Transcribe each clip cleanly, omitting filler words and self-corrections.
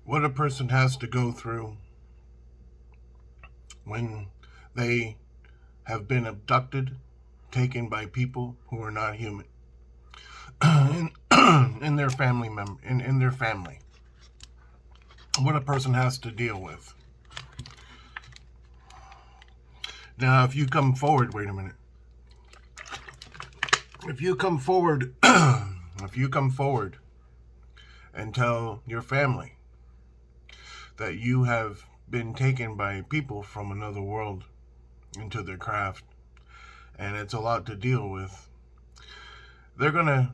What a person has to go through when they have been abducted, taken by people who are not human, in, in their family in their family. What a person has to deal with. Now, if you come forward, wait a minute. If you come forward, if you come forward and tell your family that you have been taken by people from another world into their craft, and it's a lot to deal with, they're going to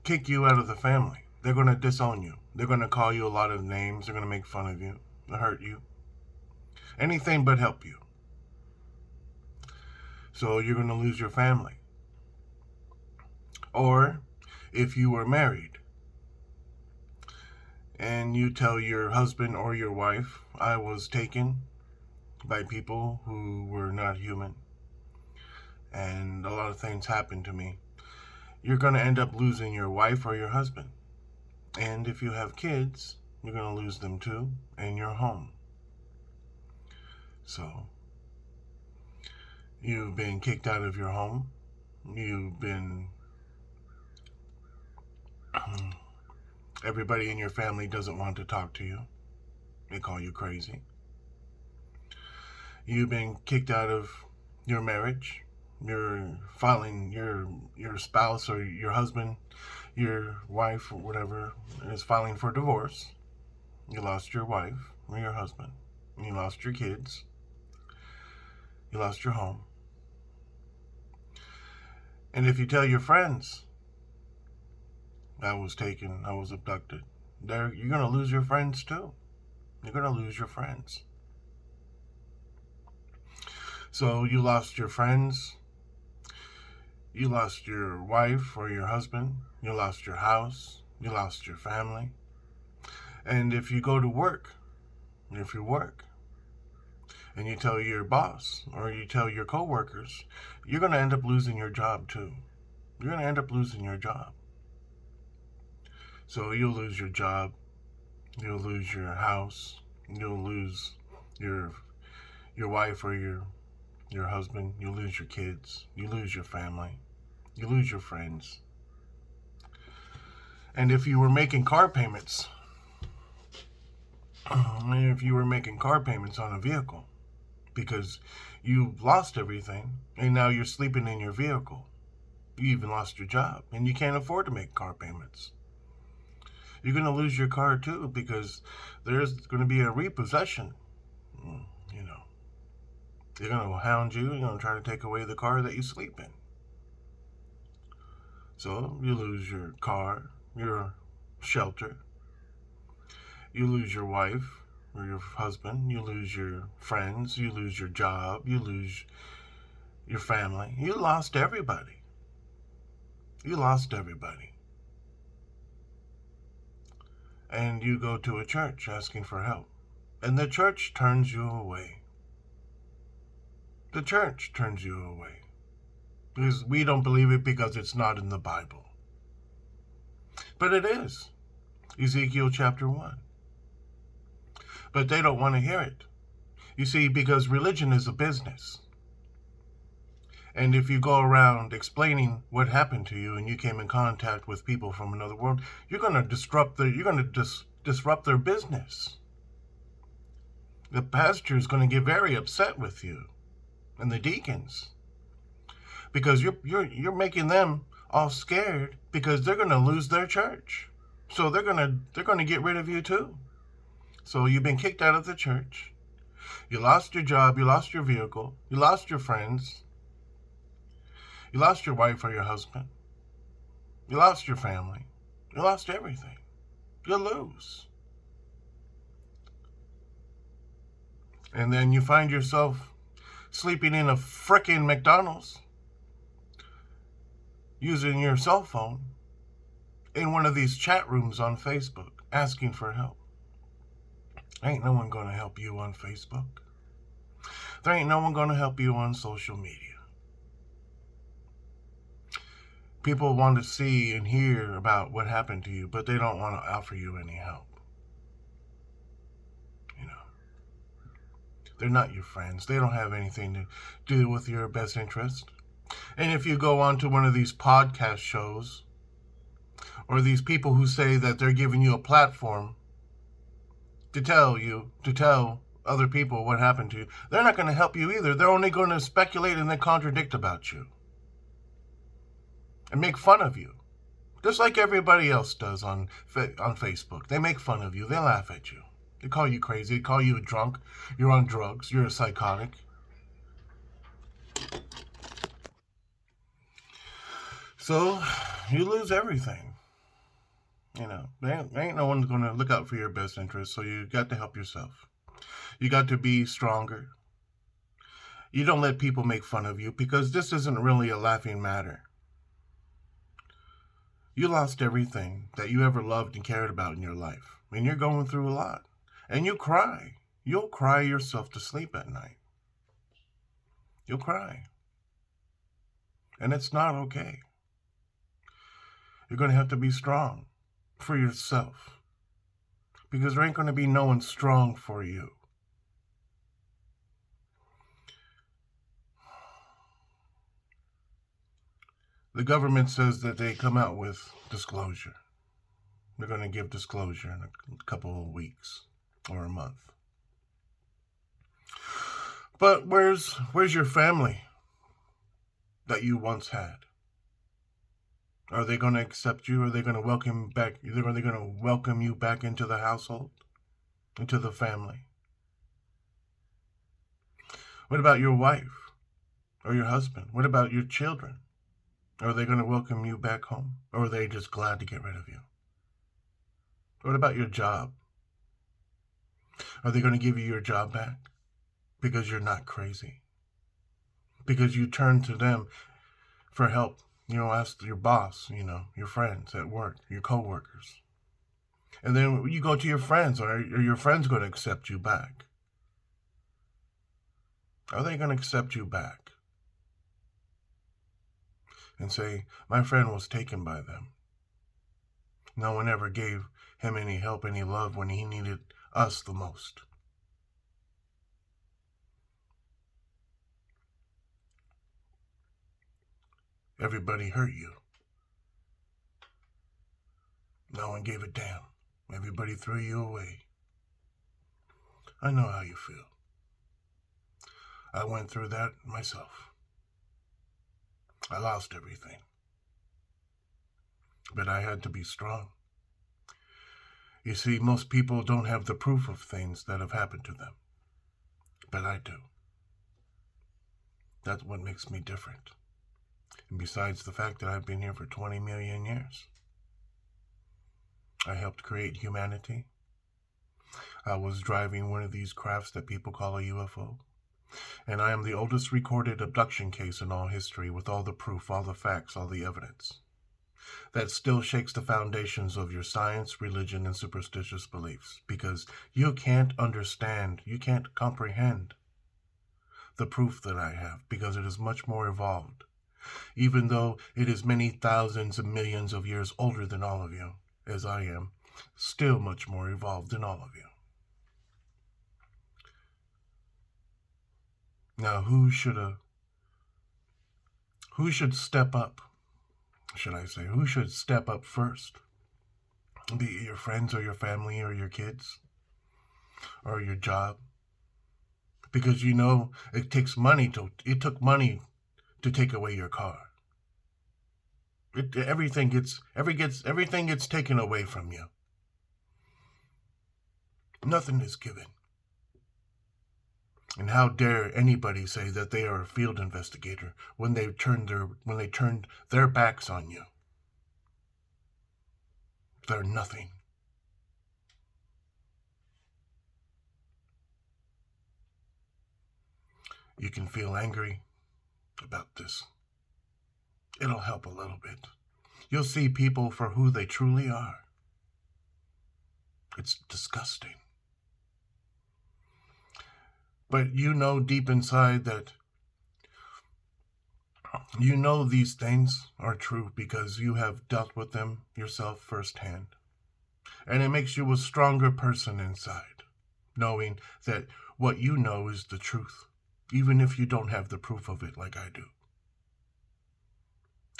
kick you out of the family. They're going to disown you. They're going to call you a lot of names. They're going to make fun of you, hurt you, anything but help you. So you're going to lose your family. Or if you were married and you tell your husband or your wife, I was taken by people who were not human and a lot of things happened to me, you're going to end up losing your wife or your husband. And if you have kids, you're going to lose them too, and your home. So, you've been kicked out of your home. You've been... Everybody in your family doesn't want to talk to you. They call you crazy. You've been kicked out of your marriage. You're filing your spouse or your husband, your wife or whatever is filing for divorce. You lost your wife or your husband. You lost your kids. You lost your home. And if you tell your friends, I was taken, I was abducted, you're going to lose your friends too. You're going to lose your friends. So you lost your friends. You lost your wife or your husband. You lost your house. You lost your family. And if you go to work, if you work, and you tell your boss or you tell your coworkers, you're going to end up losing your job too. You're going to end up losing your job. So you'll lose your job. You'll lose your house. You'll lose your wife or your husband. You'll lose your kids. You lose your family. You lose your friends. And if you were making car payments, on a vehicle, because you lost everything and now you're sleeping in your vehicle, you even lost your job and you can't afford to make car payments. You're going to lose your car too because there's going to be a repossession. You know, they're going to hound you. They're going to try to take away the car that you sleep in. So you lose your car, your shelter. You lose your wife or your husband. You lose your friends. You lose your job. You lose your family. You lost everybody. You lost everybody. And you go to a church asking for help. And the church turns you away. The church turns you away. Because we don't believe it because it's not in the Bible. But it is. Ezekiel chapter 1. But they don't want to hear it. You see, because religion is a business. And if you go around explaining what happened to you and you came in contact with people from another world, you're going to disrupt their business. The pastor is going to get very upset with you and the deacons because you're making them all scared because they're going to lose their church. So they're going to get rid of you too. So you've been kicked out of the church. You lost your job, you lost your vehicle, you lost your friends. You lost your wife or your husband. You lost your family. You lost everything. You lose. And then you find yourself sleeping in a frickin' McDonald's using your cell phone in one of these chat rooms on Facebook asking for help. Ain't no one going to help you on Facebook. There ain't no one going to help you on social media. People want to see and hear about what happened to you, but they don't want to offer you any help. They're not your friends. They don't have anything to do with your best interest. And if you go on to one of these podcast shows, or these people who say that they're giving you a platform to tell other people what happened to you, they're not going to help you either. They're only going to speculate and then contradict about you and make fun of you, just like everybody else does on Facebook. They make fun of you. They laugh at you. They call you crazy. They call you a drunk. You're on drugs. You're a psychotic. So you lose everything. There ain't no one's going to look out for your best interest, so you got to help yourself. You got to be stronger. You don't let people make fun of you, because this isn't really a laughing matter. You lost everything that you ever loved and cared about in your life, and you're going through a lot. And you cry. You'll cry yourself to sleep at night. You'll cry. And it's not okay. You're going to have to be strong for yourself, because there ain't going to be no one strong for you. The government says that they come out with disclosure. They're going to give disclosure in a couple of weeks or a month. But where's your family that you once had? Are they going to accept you? Are they going to welcome back? Are they going to welcome you back into the household, into the family? What about your wife or your husband? What about your children? Are they going to welcome you back home? Or are they just glad to get rid of you? What about your job? Are they going to give you your job back because you're not crazy? Because you turn to them for help. Ask your boss, your friends at work, your coworkers. And then you go to your friends, or are your friends going to accept you back? Are they going to accept you back? And say, my friend was taken by them. No one ever gave him any help, any love when he needed us the most. Everybody hurt you. No one gave a damn. Everybody threw you away. I know how you feel. I went through that myself. I lost everything. But I had to be strong. You see, most people don't have the proof of things that have happened to them. But I do. That's what makes me different. And besides the fact that I've been here for 20 million years, I helped create humanity. I was driving one of these crafts that people call a UFO. And I am the oldest recorded abduction case in all history, with all the proof, all the facts, all the evidence. That still shakes the foundations of your science, religion, and superstitious beliefs, because you can't understand, you can't comprehend the proof that I have, because it is much more evolved. Even though it is many thousands and millions of years older than all of you, as I am, still much more evolved than all of you. Now, who should step up? Should I say, who should step up first? Be it your friends or your family or your kids or your job? Because it took money to take away your car. Everything gets taken away from you. Nothing is given. And how dare anybody say that they are a field investigator when they turned their backs on you? They're nothing. You can feel angry about this. It'll help a little bit. You'll see people for who they truly are. It's disgusting. But deep inside that these things are true because you have dealt with them yourself firsthand. And it makes you a stronger person inside. knowing that what you know is the truth, even if you don't have the proof of it like I do.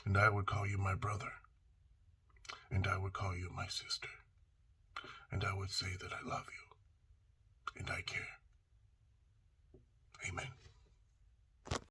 And I would call you my brother, and I would call you my sister, and I would say that I love you, and I care. Amen.